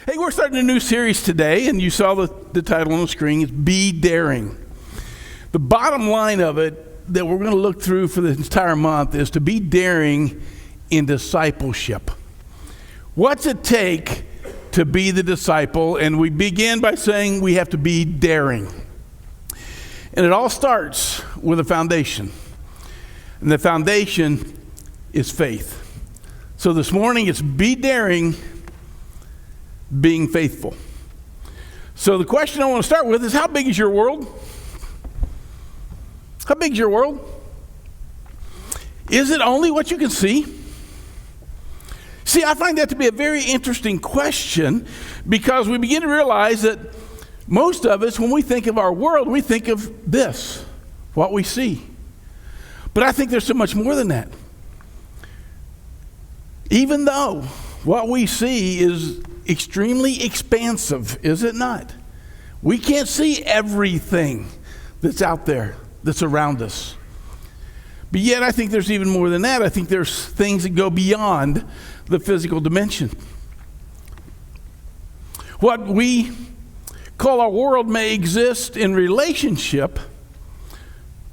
Hey, we're starting a new series today, and you saw the title on the screen. It's Be Daring. The bottom line of it that we're going to look through for the entire month is to be daring in discipleship. What's it take to be the disciple? And we begin by saying we have to be daring. And it all starts with a foundation. And the foundation is faith. So this morning it's be daring, being faithful. So the question I want to start with is, how big is your world? How big is your world? Is it only what you can see? See, I find that to be a very interesting question, because we begin to realize that most of us, when we think of our world, we think of this, what we see. But I think there's so much more than that. Even though what we see is extremely expansive, is it not? We can't see everything that's out there, that's around us. But yet I think there's even more than that. I think there's things that go beyond the physical dimension. What we call our world may exist in relationship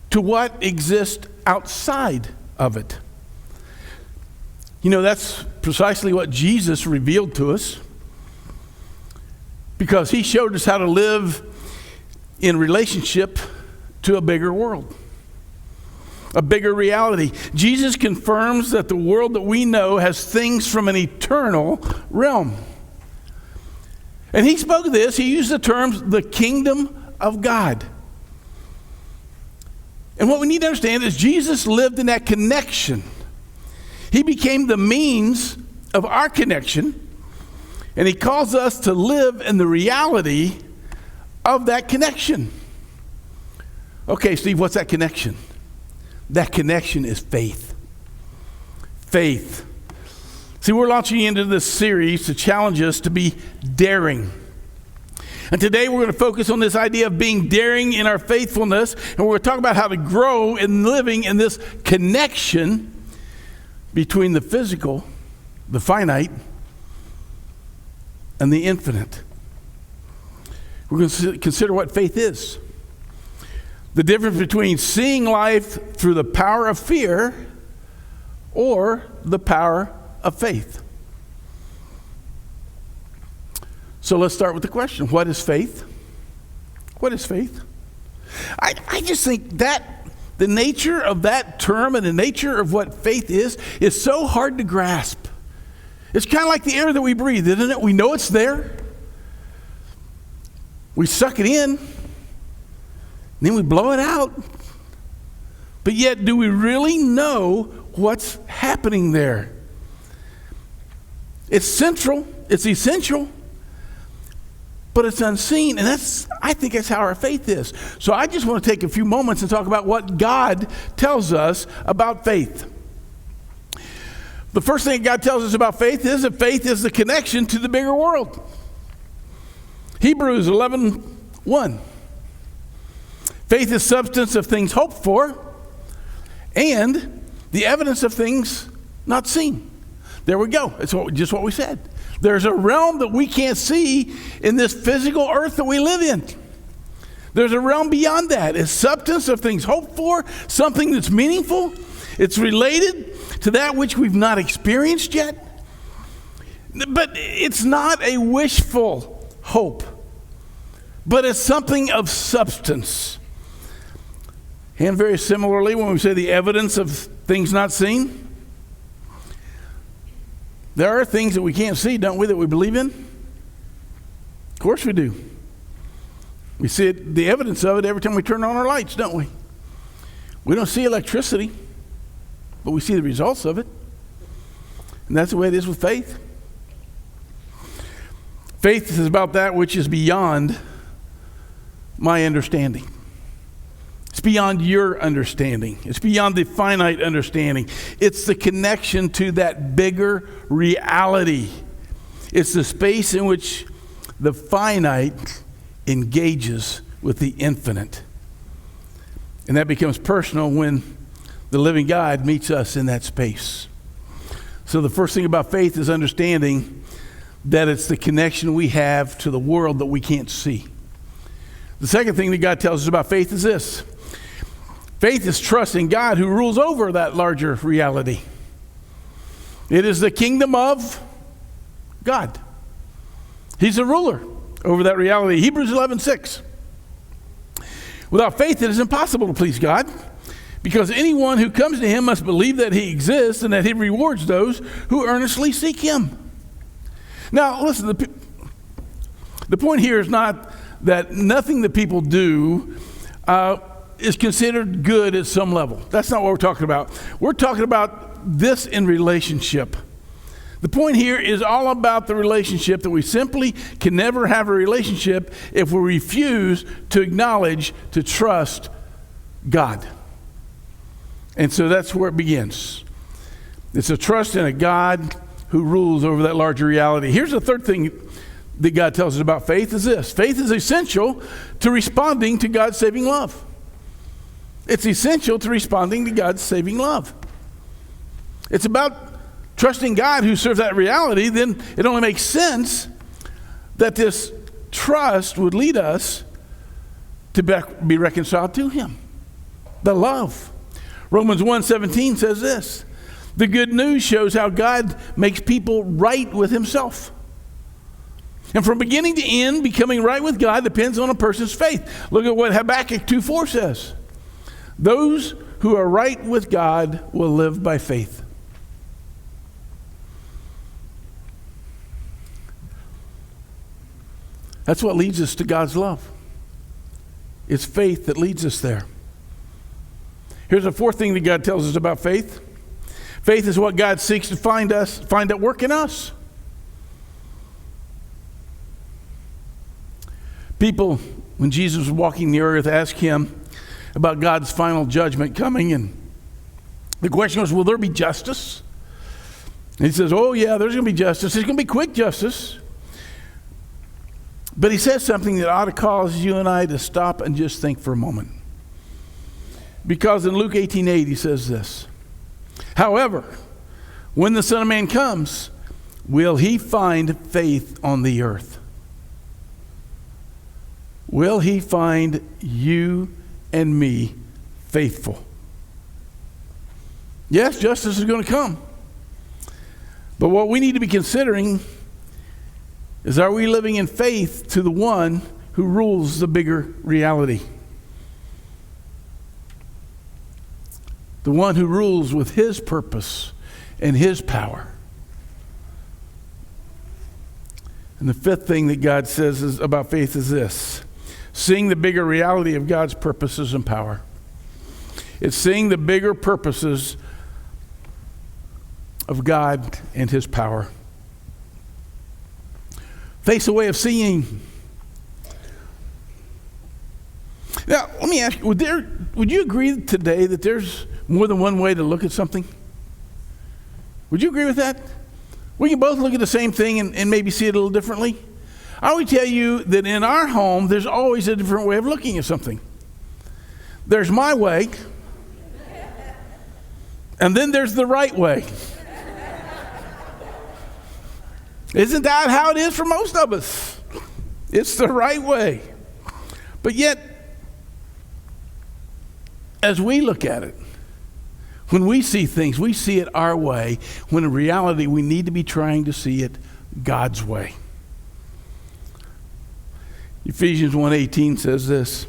to what exists outside of it. You know, that's precisely what Jesus revealed to us, because he showed us how to live in relationship to a bigger world, a bigger reality. Jesus confirms that the world that we know has things from an eternal realm. And he spoke of this, he used the terms, the kingdom of God. And what we need to understand is Jesus lived in that connection. He became the means of our connection, and he calls us to live in the reality of that connection. Okay, Steve, what's that connection? That connection is faith. Faith. See, we're launching into this series to challenge us to be daring. And today we're going to focus on this idea of being daring in our faithfulness, and we're going to talk about how to grow in living in this connection between the physical, the finite, and the infinite. We're going to consider what faith is. The difference between seeing life through the power of fear or the power of faith. So let's start with the question, what is faith? What is faith? I just think that the nature of that term and the nature of what faith is so hard to grasp. It's kind of like the air that we breathe, isn't it? We know it's there. We suck it in, and then we blow it out. But yet, do we really know what's happening there? It's central, it's essential, but it's unseen, and I think that's how our faith is. So I just want to take a few moments and talk about what God tells us about faith. The first thing God tells us about faith is that faith is the connection to the bigger world. Hebrews 11:1. Faith is substance of things hoped for and the evidence of things not seen. There we go. It's just what we said. There's a realm that we can't see in this physical earth that we live in. There's a realm beyond that. It's substance of things hoped for, something that's meaningful. It's related to that which we've not experienced yet. But it's not a wishful hope, but it's something of substance. And very similarly, when we say the evidence of things not seen, there are things that we can't see, don't we, that we believe in? Of course we do. We see it, the evidence of it every time we turn on our lights, don't we? We don't see electricity, but we see the results of it. And that's the way it is with faith. Faith is about that which is beyond my understanding. It's beyond your understanding. It's beyond the finite understanding. It's the connection to that bigger reality. It's the space in which the finite engages with the infinite. And that becomes personal when the living God meets us in that space. So the first thing about faith is understanding that it's the connection we have to the world that we can't see. The second thing that God tells us about faith is this. Faith is trusting God who rules over that larger reality. It is the kingdom of God. He's the ruler over that reality. Hebrews 11:6. Without faith, it is impossible to please God, because anyone who comes to him must believe that he exists and that he rewards those who earnestly seek him. Now, listen, the point here is not that nothing that people do is considered good at some level. That's not what we're talking about. We're talking about this in relationship. The point here is all about the relationship, that we simply can never have a relationship if we refuse to acknowledge, to trust God. And so that's where it begins. It's a trust in a God who rules over that larger reality. Here's the third thing that God tells us about faith is this. Faith is essential to responding to God's saving love. It's essential to responding to God's saving love. It's about trusting God who serves that reality. Then it only makes sense that this trust would lead us to be reconciled to him. The love. Romans 1:17 says this. The good news shows how God makes people right with himself. And from beginning to end, becoming right with God depends on a person's faith. Look at what Habakkuk 2:4 says. Those who are right with God will live by faith. That's what leads us to God's love. It's faith that leads us there. Here's the fourth thing that God tells us about faith. Faith is what God seeks to find at work in us. People, when Jesus was walking the earth, asked him about God's final judgment coming, and the question was, will there be justice? And he says, oh yeah, there's going to be justice. There's going to be quick justice. But he says something that ought to cause you and I to stop and just think for a moment. Because in Luke 18:8 he says this. However, when the Son of Man comes, will he find faith on the earth? Will he find you and me faithful? Yes, justice is going to come. But what we need to be considering is, are we living in faith to the one who rules the bigger reality? The one who rules with his purpose and his power. And the fifth thing that God says about faith is this. Seeing the bigger reality of God's purposes and power. It's seeing the bigger purposes of God and his power. Faith's a way of seeing. Now, let me ask you, would you agree today that there's more than one way to look at something? Would you agree with that? We can both look at the same thing and maybe see it a little differently. I would tell you that in our home, there's always a different way of looking at something. There's my way, and then there's the right way. Isn't that how it is for most of us? It's the right way. But yet, as we look at it, when we see things, we see it our way, when in reality we need to be trying to see it God's way. Ephesians 1:18 says this.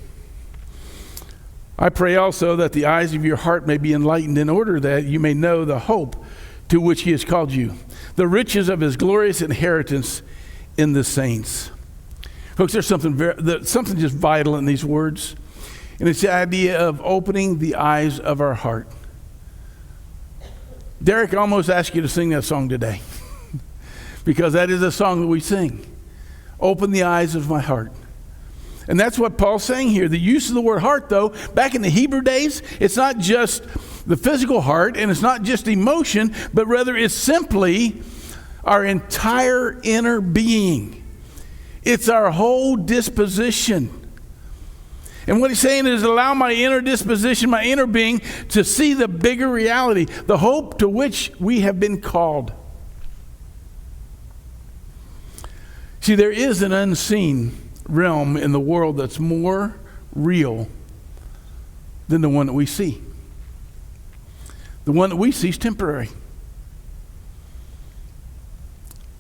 I pray also that the eyes of your heart may be enlightened, in order that you may know the hope to which he has called you, the riches of his glorious inheritance in the saints. Folks, there's something just vital in these words, and it's the idea of opening the eyes of our heart. Derek almost asked you to sing that song today because that is a song that we sing. Open the eyes of my heart. And that's what Paul's saying here. The use of the word heart, though, back in the Hebrew days, it's not just the physical heart, and it's not just emotion, but rather it's simply our entire inner being. It's our whole disposition. And what he's saying is, allow my inner disposition, my inner being, to see the bigger reality, the hope to which we have been called. See, there is an unseen realm in the world that's more real than the one that we see. The one that we see is temporary.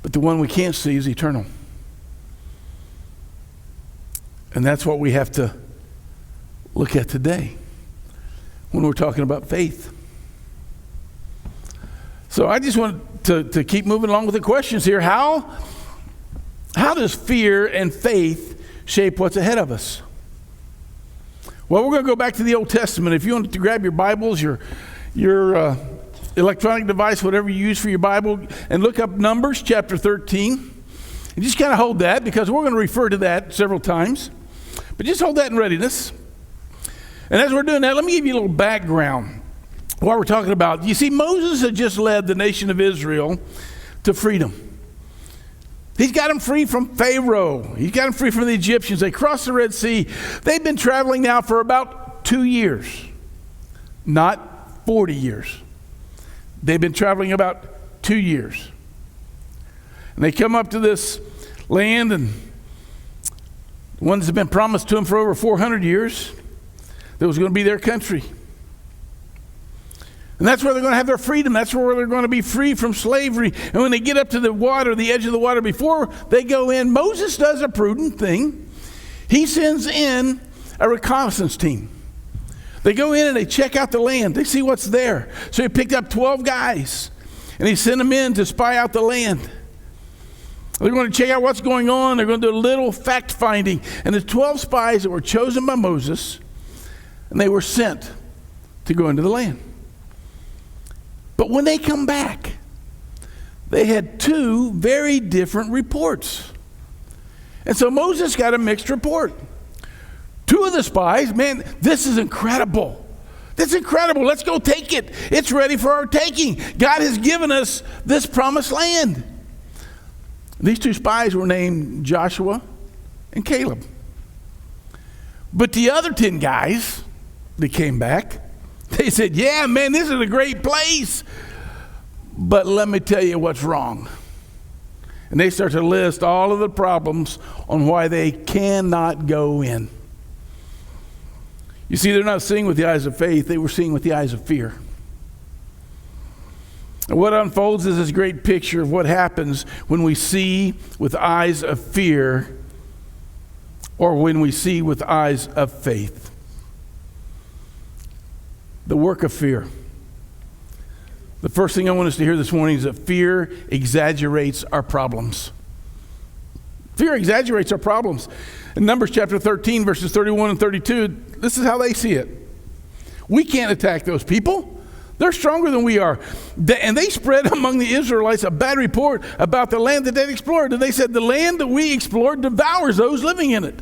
But the one we can't see is eternal. And that's what we have to look at today when we're talking about faith. So I just want to keep moving along with the questions here. How does fear and faith shape what's ahead of us? Well, we're going to go back to the Old Testament. If you want to grab your Bibles, your electronic device, whatever you use for your Bible, and look up Numbers chapter 13. And just kind of hold that, because we're going to refer to that several times. But just hold that in readiness. And as we're doing that, let me give you a little background. What we're talking about. You see, Moses had just led the nation of Israel to freedom. He's got them free from Pharaoh. He's got them free from the Egyptians. They crossed the Red Sea. They've been traveling now for about 2 years, not 40 years. They've been traveling about 2 years. And they come up to this land, and the ones that have been promised to them for over 400 years, that was going to be their country. And that's where they're going to have their freedom. That's where they're going to be free from slavery. And when they get up to the water, the edge of the water, before they go in, Moses does a prudent thing. He sends in a reconnaissance team. They go in and they check out the land. They see what's there. So he picked up 12 guys, and he sent them in to spy out the land. They're going to check out what's going on. They're going to do a little fact-finding. And the 12 spies that were chosen by Moses, and they were sent to go into the land. But when they come back, they had 2 very different reports. And so Moses got a mixed report. 2 of the spies, man, this is incredible. That's incredible. Let's go take it. It's ready for our taking. God has given us this promised land. These 2 spies were named Joshua and Caleb. But the other 10 guys that came back, they said, yeah, man, this is a great place. But let me tell you what's wrong. And they start to list all of the problems on why they cannot go in. You see, they're not seeing with the eyes of faith. They were seeing with the eyes of fear. And what unfolds is this great picture of what happens when we see with eyes of fear, or when we see with eyes of faith. The work of fear. The first thing I want us to hear this morning is that fear exaggerates our problems. Fear exaggerates our problems. In Numbers chapter 13, verses 31 and 32, this is how they see it. We can't attack those people. They're stronger than we are. And they spread among the Israelites a bad report about the land that they'd explored. And they said, the land that we explored devours those living in it.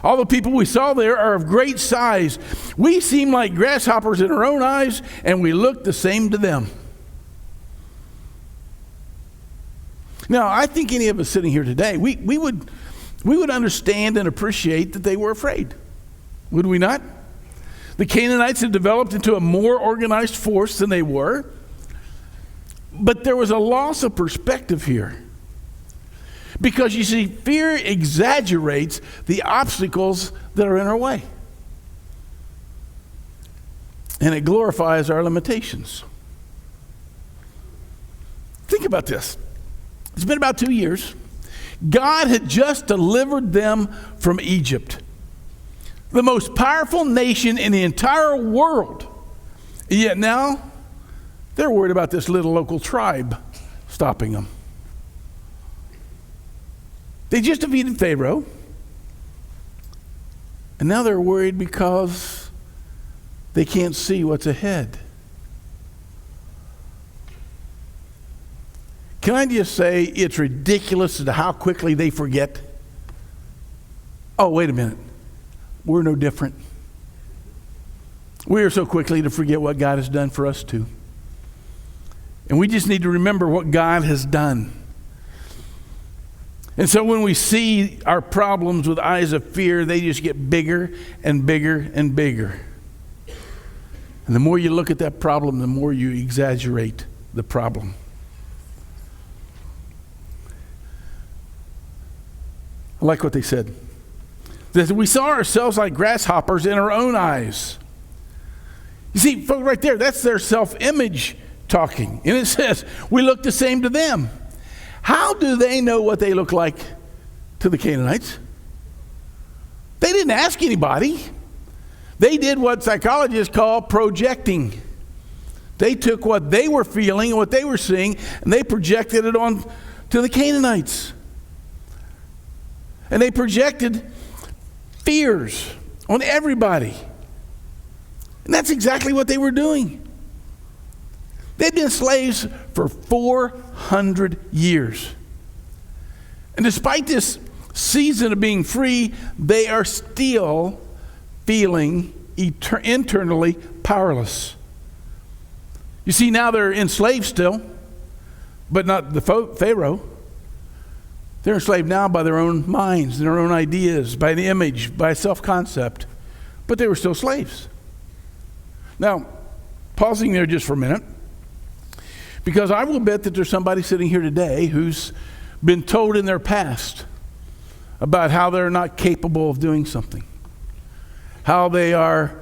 All the people we saw there are of great size. We seem like grasshoppers in our own eyes, and we look the same to them. Now, I think any of us sitting here today, we would understand and appreciate that they were afraid. Would we not? The Canaanites had developed into a more organized force than they were. But there was a loss of perspective here. Because you see, fear exaggerates the obstacles that are in our way. And it glorifies our limitations. Think about this. It's been about 2 years. God had just delivered them from Egypt, the most powerful nation in the entire world. Yet now, they're worried about this little local tribe stopping them. They just defeated Pharaoh. And now they're worried because they can't see what's ahead. Can I just say it's ridiculous as to how quickly they forget? Oh, wait a minute. We're no different. We are so quickly to forget what God has done for us too. And we just need to remember what God has done. And so when we see our problems with eyes of fear, they just get bigger and bigger and bigger. And the more you look at that problem, the more you exaggerate the problem. I like what they said. That we saw ourselves like grasshoppers in our own eyes. You see, folks, right there, that's their self-image talking. And it says, we look the same to them. How do they know what they look like to the Canaanites? They didn't ask anybody. They did what psychologists call projecting. They took what they were feeling and what they were seeing, and they projected it on to the Canaanites. And they projected fears on everybody. And that's exactly what they were doing. They'd been slaves for 400 years. And despite this season of being free, they are still feeling internally powerless. You see, now they're enslaved still, but not the Pharaoh. They're enslaved now by their own minds, their own ideas, by the image, by self-concept. But they were still slaves. Now, pausing there just for a minute, because I will bet that there's somebody sitting here today who's been told in their past about how they're not capable of doing something, how they are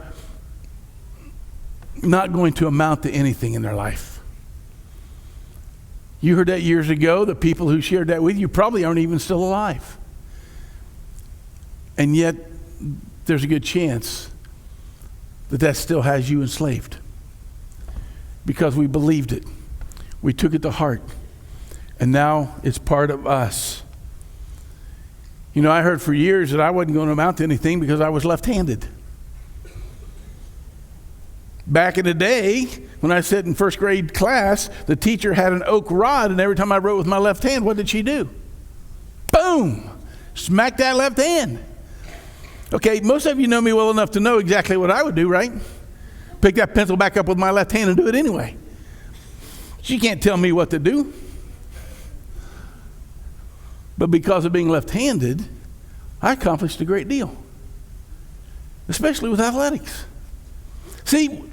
not going to amount to anything in their life. You heard that years ago. The people who shared that with you probably aren't even still alive. And yet, there's a good chance that still has you enslaved. Because we believed it. We took it to heart. And now it's part of us. You know, I heard for years that I wasn't going to amount to anything because I was left-handed. Back in the day, when I sat in first grade class, the teacher had an oak rod, and every time I wrote with my left hand, what did she do? Boom! Smack that left hand. Okay, most of you know me well enough to know exactly what I would do, right? Pick that pencil back up with my left hand and do it anyway. She can't tell me what to do. But because of being left-handed, I accomplished a great deal, especially with athletics. See,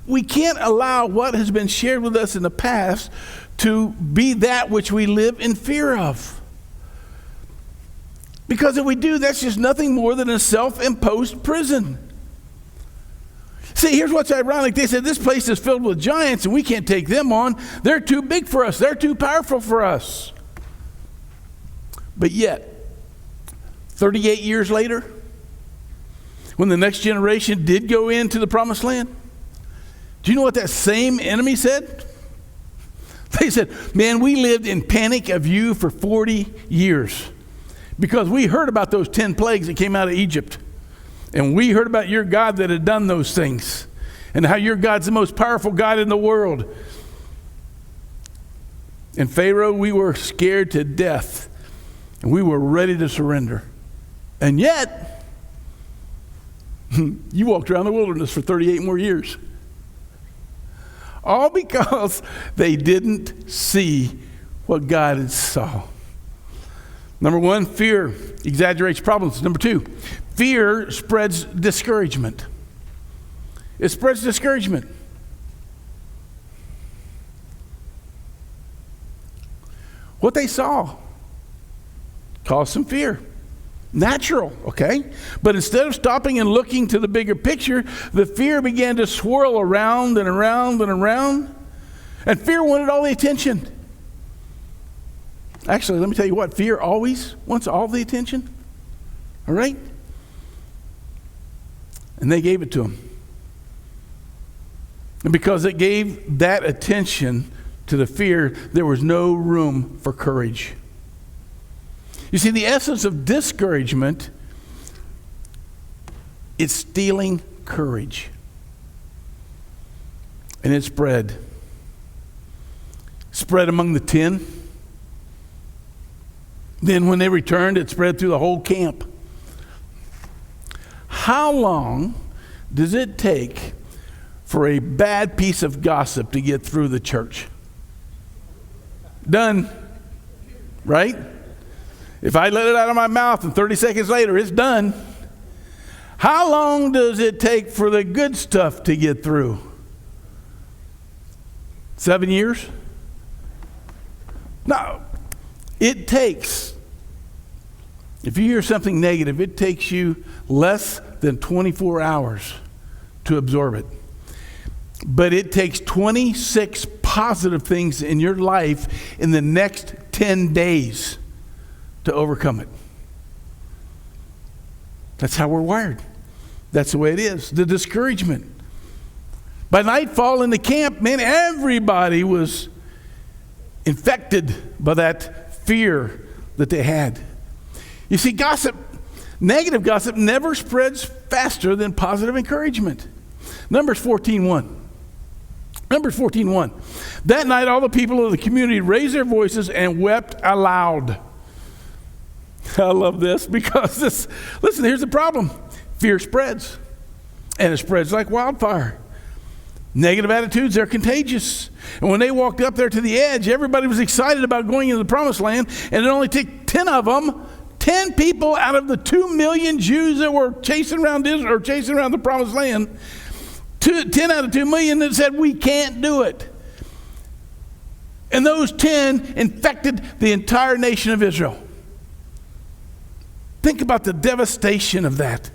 we can't allow what has been shared with us in the past to be that which we live in fear of. Because if we do, that's just nothing more than a self-imposed prison. See, here's what's ironic. They said this place is filled with giants and we can't take them on. They're too big for us. They're too powerful for us. But yet, 38 years later, when the next generation did go into the promised land, do you know what that same enemy said? They said, man, we lived in panic of you for 40 years because we heard about those 10 plagues that came out of Egypt. And we heard about your God that had done those things and how your God's the most powerful God in the world. And Pharaoh, we were scared to death and we were ready to surrender. And yet, you walked around the wilderness for 38 more years. All because they didn't see what God saw. Number one, fear exaggerates problems. Number two, fear spreads discouragement. It spreads discouragement. What they saw caused some fear. Natural, okay? But instead of stopping and looking to the bigger picture, the fear began to swirl around and around and around. And fear wanted all the attention. Actually, let me tell you what, fear always wants all the attention. All right? And they gave it to him. And because it gave that attention to the fear, there was no room for courage. You see, the essence of discouragement is stealing courage. And it spread. Spread among the 10. Then when they returned, it spread through the whole camp. How long does it take for a bad piece of gossip to get through the church? Done. Right? If I let it out of my mouth and 30 seconds later, it's done. How long does it take for the good stuff to get through? 7 years? No. It takes If you hear something negative, it takes you less than 24 hours to absorb it. But it takes 26 positive things in your life in the next 10 days to overcome it. That's how we're wired. That's the way it is. The discouragement. By nightfall in the camp, man, everybody was infected by that fear that they had. You see, negative gossip never spreads faster than positive encouragement. Numbers 14:1. Numbers 14:1. That night all the people of the community raised their voices and wept aloud. I love this because listen, here's the problem. Fear spreads, and it spreads like wildfire. Negative attitudes, they're contagious. And when they walked up there to the edge, everybody was excited about going into the promised land, and it only took 10 of them, 10 people out of the 2 million Jews that were chasing around Israel or chasing around the promised land, 10 out of 2 million that said, we can't do it. And those 10 infected the entire nation of Israel. Think about the devastation of that.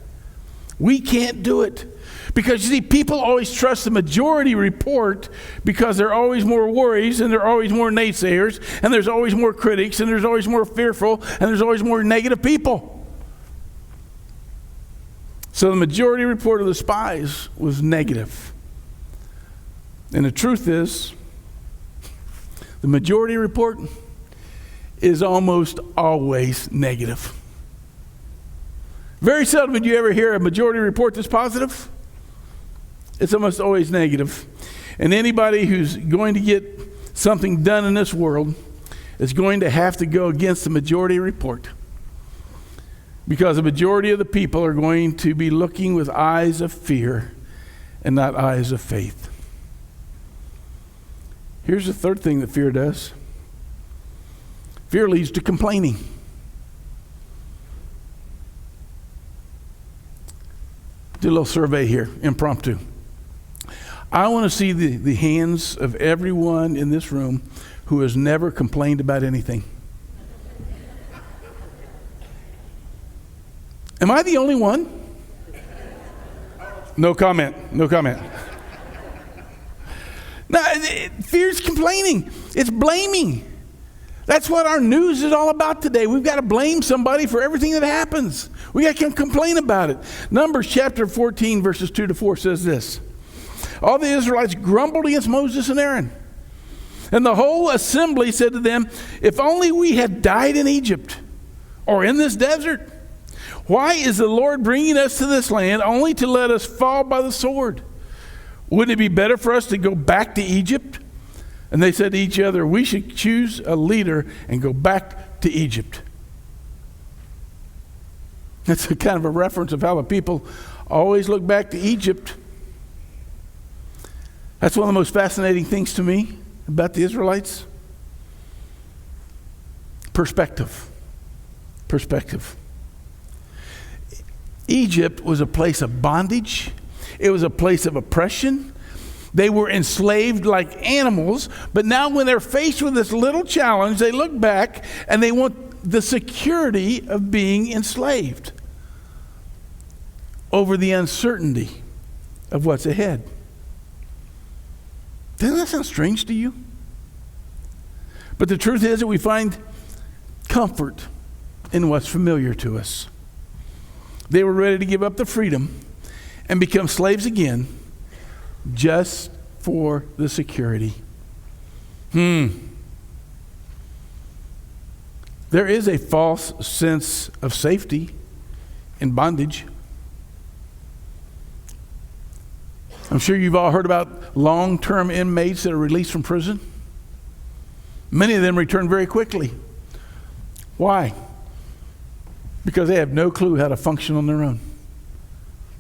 We can't do it. Because, you see, people always trust the majority report because there are always more worries and there are always more naysayers and there's always more critics and there's always more fearful and there's always more negative people. So the majority report of the spies was negative. And the truth is, the majority report is almost always negative. Very seldom would you ever hear a majority report that's positive. It's almost always negative. And anybody who's going to get something done in this world is going to have to go against the majority report. Because the majority of the people are going to be looking with eyes of fear and not eyes of faith. Here's the third thing that fear does. Fear leads to complaining. Do a little survey here, impromptu. I want to see the hands of everyone in this room who has never complained about anything. Am I the only one? No comment. No comment. No, fear's complaining. It's blaming. That's what our news is all about today. We've got to blame somebody for everything that happens. We got to complain about it. Numbers chapter 14, verses 2-4 says this. All the Israelites grumbled against Moses and Aaron. And the whole assembly said to them, if only we had died in Egypt or in this desert. Why is the Lord bringing us to this land only to let us fall by the sword? Wouldn't it be better for us to go back to Egypt? And they said to each other, we should choose a leader and go back to Egypt. That's a kind of a reference of how the people always look back to Egypt. That's one of the most fascinating things to me about the Israelites. Perspective. Perspective. Egypt was a place of bondage. It was a place of oppression. They were enslaved like animals, but now when they're faced with this little challenge, they look back and they want the security of being enslaved over the uncertainty of what's ahead. Doesn't that sound strange to you? But the truth is that we find comfort in what's familiar to us. They were ready to give up the freedom and become slaves again just for the security. There is a false sense of safety in bondage. I'm sure you've all heard about long-term inmates that are released from prison. Many of them return very quickly. Why? Because they have no clue how to function on their own.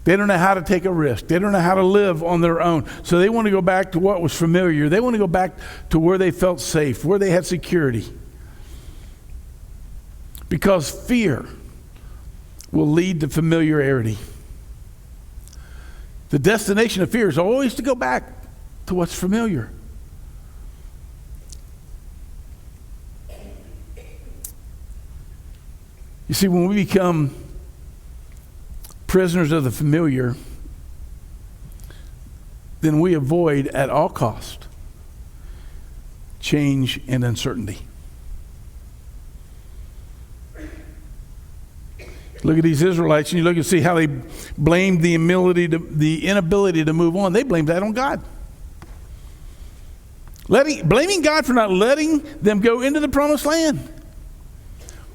They don't know how to take a risk. They don't know how to live on their own. So they want to go back to what was familiar. They want to go back to where they felt safe, where they had security. Because fear will lead to familiarity. The destination of fear is always to go back to what's familiar. You see, when we become prisoners of the familiar, then we avoid at all cost change and uncertainty. Look at these Israelites, and you look and see how they blamed the inability to move on. They blamed that on God. Blaming God for not letting them go into the promised land.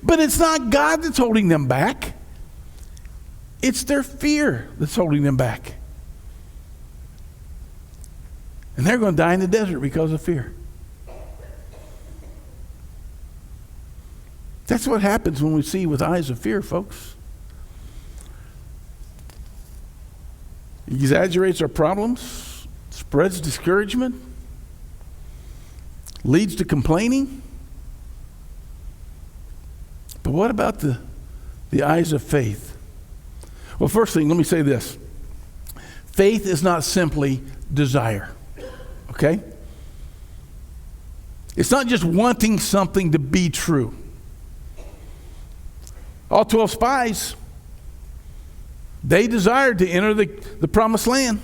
But it's not God that's holding them back. It's their fear that's holding them back. And they're going to die in the desert because of fear. That's what happens when we see with eyes of fear, folks. It exaggerates our problems, spreads discouragement, leads to complaining. But what about the eyes of faith? Well, first thing, let me say this. Faith is not simply desire, okay? It's not just wanting something to be true. All 12 spies, they desired to enter the promised land.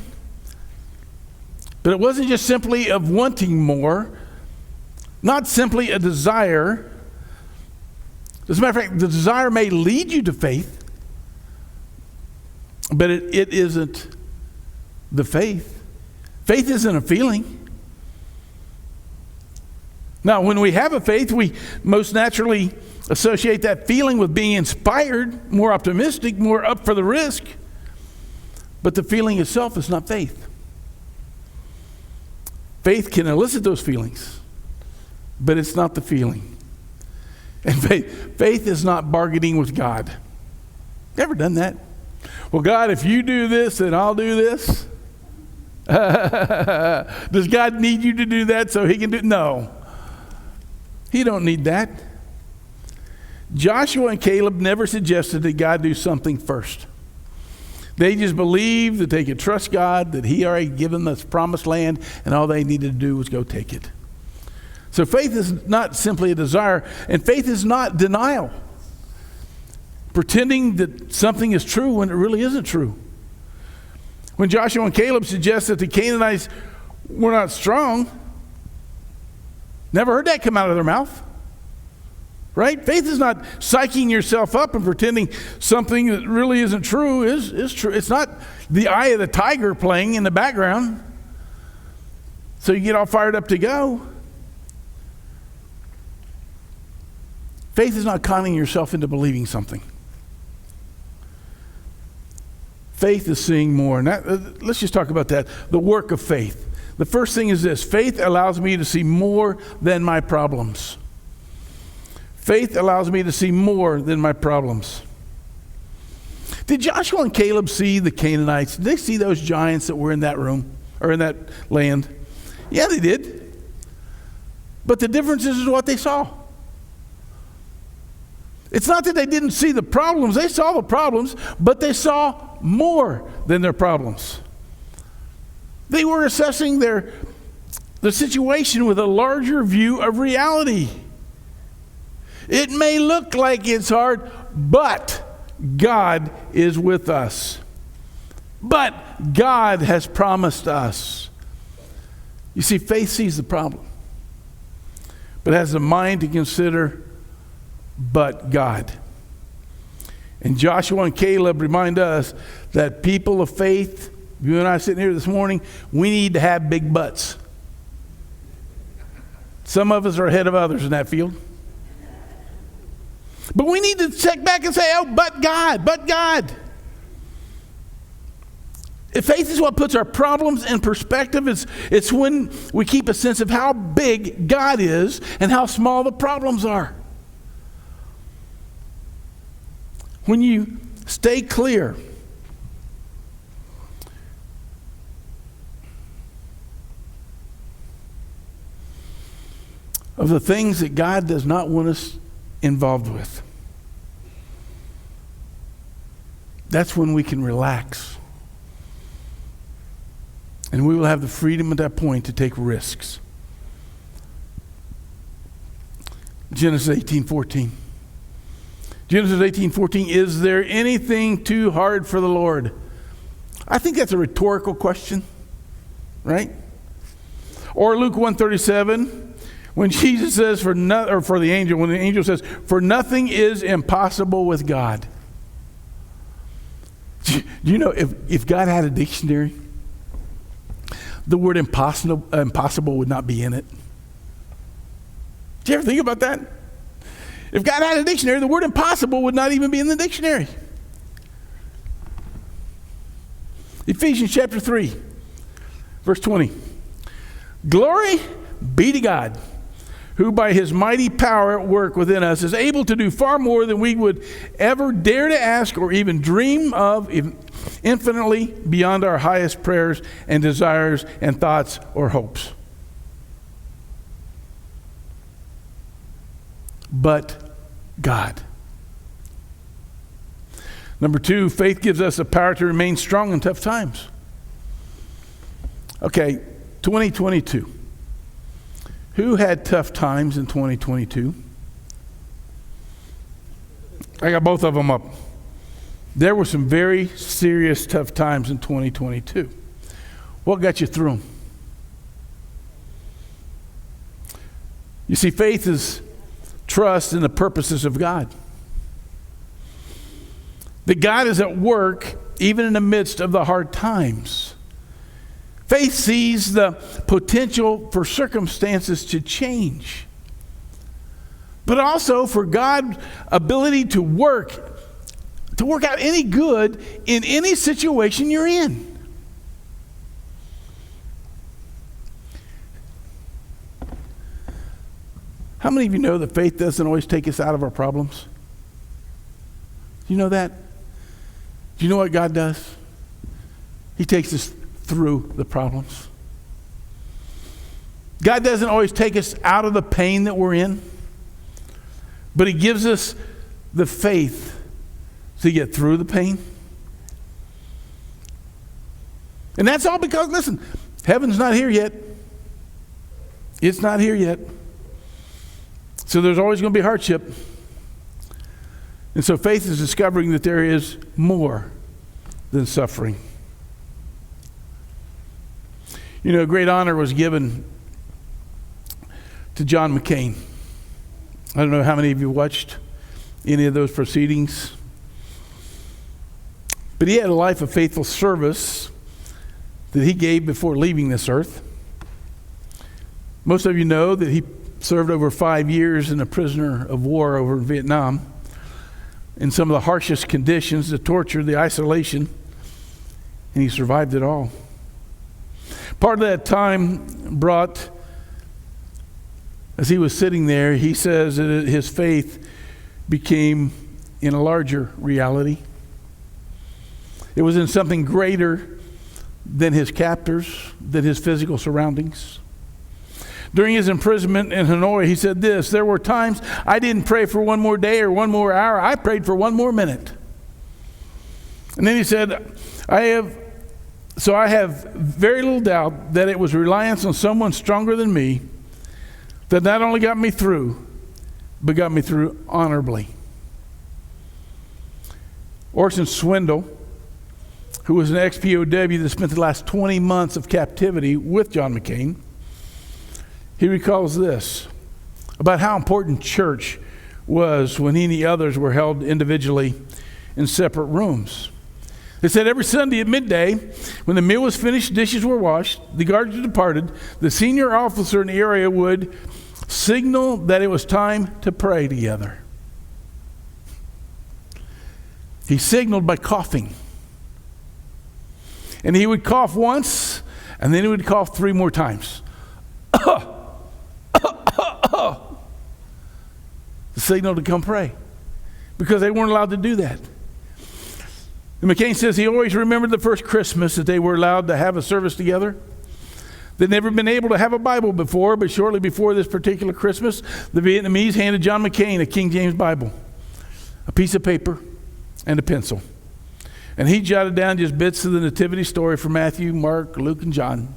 But it wasn't just simply of wanting more, not simply a desire. As a matter of fact, the desire may lead you to faith, but it isn't the faith. Faith isn't a feeling. Now, when we have a faith, we most naturally associate that feeling with being inspired, more optimistic, more up for the risk. But the feeling itself is not faith. Faith can elicit those feelings, but it's not the feeling. And faith is not bargaining with God. Ever done that? Well, God, if you do this, then I'll do this. Does God need you to do that so he can do it? No. He don't need that. Joshua and Caleb never suggested that God do something first. They just believed that they could trust God, that he already given them this promised land, and all they needed to do was go take it. So faith is not simply a desire, and faith is not denial. Pretending that something is true when it really isn't true. When Joshua and Caleb suggest that the Canaanites were not strong, never heard that come out of their mouth. Right? Faith is not psyching yourself up and pretending something that really isn't true is true. It's not the eye of the tiger playing in the background so you get all fired up to go. Faith is not conning yourself into believing something. Faith is seeing more. And let's just talk about that. The work of faith. The first thing is this. Faith allows me to see more than my problems. Faith allows me to see more than my problems. Did Joshua and Caleb see the Canaanites? Did they see those giants that were in that room or in that land? Yeah, they did. But the difference is what they saw. It's not that they didn't see the problems. They saw the problems, but they saw more than their problems. They were assessing the situation with a larger view of reality. It may look like it's hard, but God is with us. But God has promised us. You see, faith sees the problem, but has a mind to consider, but God. And Joshua and Caleb remind us that people of faith, you and I sitting here this morning, we need to have big butts. Some of us are ahead of others in that field. But we need to check back and say, oh, but God, but God. If faith is what puts our problems in perspective, it's when we keep a sense of how big God is and how small the problems are. When you stay clear of the things that God does not want us involved with, that's when we can relax. And we will have the freedom at that point to take risks. Genesis 18:14. Genesis 18:14, is there anything too hard for the Lord? I think that's a rhetorical question, right? Or Luke 1:37, when Jesus says when the angel says, for nothing is impossible with God. Do you know if God had a dictionary, the word impossible would not be in it? Do you ever think about that? If God had a dictionary, the word impossible would not even be in the dictionary. Ephesians chapter 3, verse 20. Glory be to God, who by his mighty power at work within us is able to do far more than we would ever dare to ask or even dream of, infinitely beyond our highest prayers and desires and thoughts or hopes. But God. Number 2, faith gives us the power to remain strong in tough times. Okay, 2022. Who had tough times in 2022? I got both of them up. There were some very serious tough times in 2022. What got you through them? You see, faith is trust in the purposes of God. That God is at work even in the midst of the hard times. Faith sees the potential for circumstances to change, but also for God's ability to work out any good in any situation you're in. How many of you know that faith doesn't always take us out of our problems? Do you know that? Do you know what God does? He takes us through the problems. God doesn't always take us out of the pain that we're in, but he gives us the faith to get through the pain. And that's all because, listen, heaven's not here yet. It's not here yet. So there's always going to be hardship. And so faith is discovering that there is more than suffering. You know, great honor was given to John McCain. I don't know how many of you watched any of those proceedings, but he had a life of faithful service that he gave before leaving this earth. Most of you know that he served over 5 years in a prisoner of war over in Vietnam in some of the harshest conditions, the torture, the isolation, and he survived it all. Part of that time brought, as he was sitting there, he says that his faith became in a larger reality. It was in something greater than his captors, than his physical surroundings. During his imprisonment in Hanoi, he said this: there were times I didn't pray for one more day or one more hour. I prayed for one more minute. And then he said, I have very little doubt that it was reliance on someone stronger than me that not only got me through, but got me through honorably. Orson Swindle, who was an ex-POW that spent the last 20 months of captivity with John McCain, he recalls this about how important church was when he and the others were held individually in separate rooms. They said every Sunday at midday, when the meal was finished, dishes were washed, the guards were departed, the senior officer in the area would signal that it was time to pray together. He signaled by coughing. And he would cough once, and then he would cough 3 more times. The signal to come pray, because they weren't allowed to do that. And McCain says he always remembered the first Christmas that they were allowed to have a service together. They'd never been able to have a Bible before, but shortly before this particular Christmas, the Vietnamese handed John McCain a King James Bible, a piece of paper, and a pencil. And he jotted down just bits of the nativity story from Matthew, Mark, Luke, and John.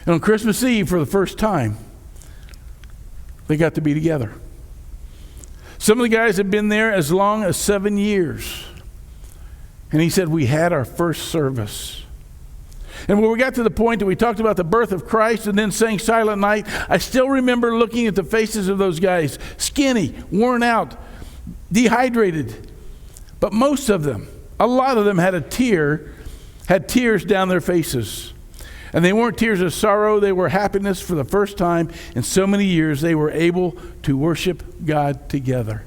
And on Christmas Eve, for the first time, they got to be together. Some of the guys had been there as long as 7 years. And he said, we had our first service. And when we got to the point that we talked about the birth of Christ and then sang Silent Night, I still remember looking at the faces of those guys, skinny, worn out, dehydrated. But most of them, a lot of them had tears down their faces. And they weren't tears of sorrow, they were happiness. For the first time in so many years, they were able to worship God together.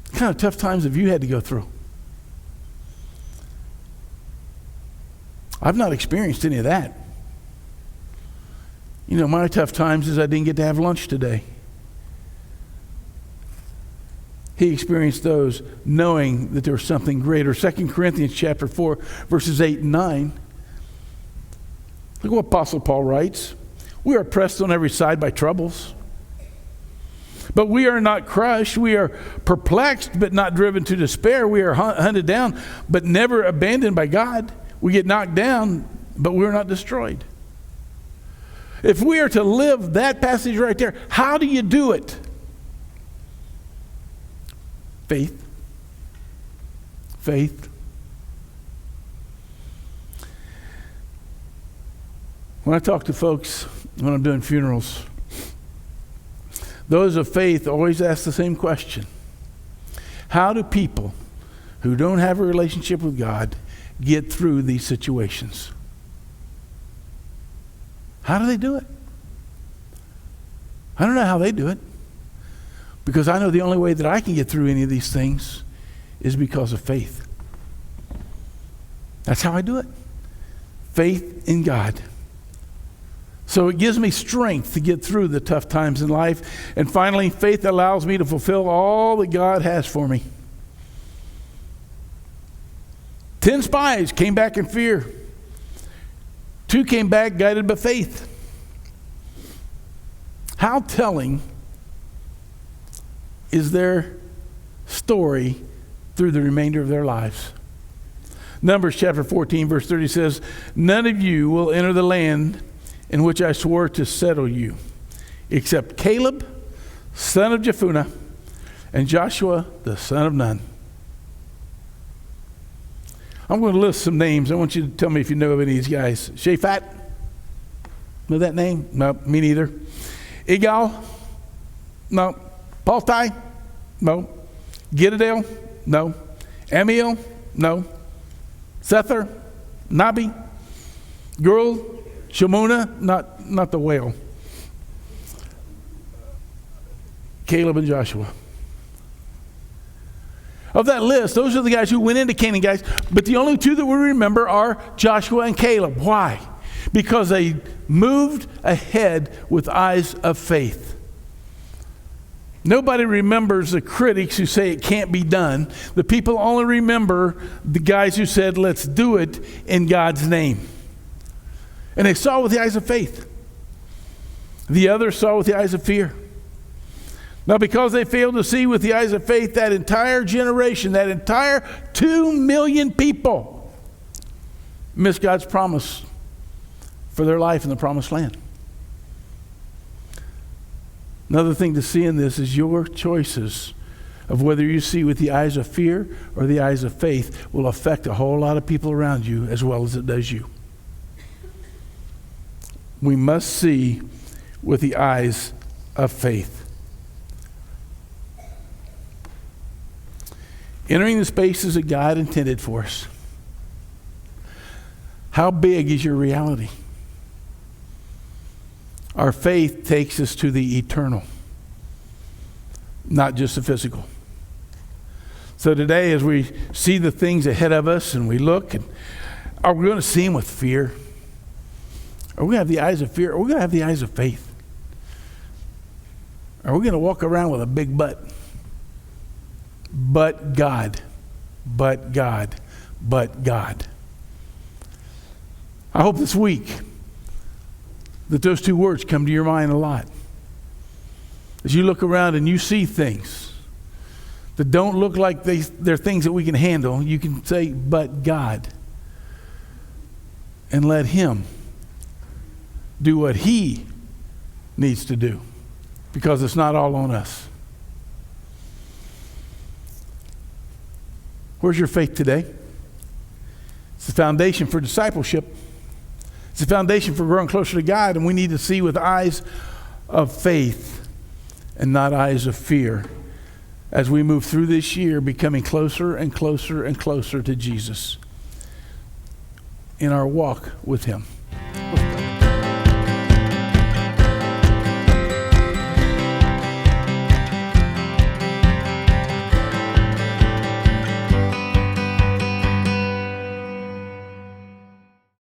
What kind of tough times have you had to go through? I've not experienced any of that. You know, my tough times is I didn't get to have lunch today. He experienced those knowing that there was something greater. 2 Corinthians chapter 4, verses 8 and 9. Look what Apostle Paul writes. We are pressed on every side by troubles. But we are not crushed. We are perplexed, but not driven to despair. We are hunted down, but never abandoned by God. We get knocked down, but we're not destroyed. If we are to live that passage right there, how do you do it? Faith. Faith. When I talk to folks, when I'm doing funerals, those of faith always ask the same question. How do people who don't have a relationship with God get through these situations? How do they do it? I don't know how they do it. Because I know the only way that I can get through any of these things is because of faith. That's how I do it. Faith in God. So it gives me strength to get through the tough times in life. And finally, faith allows me to fulfill all that God has for me. 10 spies came back in fear. 2 came back guided by faith. How telling is their story through the remainder of their lives? Numbers chapter 14 verse 30 says, none of you will enter the land in which I swore to settle you, except Caleb, son of Jephunneh, and Joshua, the son of Nun. I'm going to list some names. I want you to tell me if you know of any of these guys. Shaphat? Know that name? No, me neither. Igal? No. Paltai? No. Giddel? No. Amiel? No. Sether? Nabi? Gurl? Shemuna? Not the whale. Caleb and Joshua. Of that list, those are the guys who went into Canaan, guys. But the only 2 that we remember are Joshua and Caleb. Why? Because they moved ahead with eyes of faith. Nobody remembers the critics who say it can't be done. The people only remember the guys who said, let's do it in God's name. And they saw with the eyes of faith. The others saw with the eyes of fear. Now, because they failed to see with the eyes of faith, that entire generation, that entire 2 million people missed God's promise for their life in the promised land. Another thing to see in this is your choices of whether you see with the eyes of fear or the eyes of faith will affect a whole lot of people around you as well as it does you. We must see with the eyes of faith. Entering the spaces that God intended for us. How big is your reality? Our faith takes us to the eternal, not just the physical. So today, as we see the things ahead of us and we look, and are we going to see them with fear? Are we going to have the eyes of fear? Or are we going to have the eyes of faith? Are we going to walk around with a big but? But God, but God, but God. I hope this week that those 2 words come to your mind a lot. As you look around and you see things that don't look like they're things that we can handle, you can say, but God. And let Him do what He needs to do. because it's not all on us. Where's your faith today? It's the foundation for discipleship. It's the foundation for growing closer to God, and we need to see with eyes of faith and not eyes of fear as we move through this year, becoming closer and closer and closer to Jesus in our walk with Him.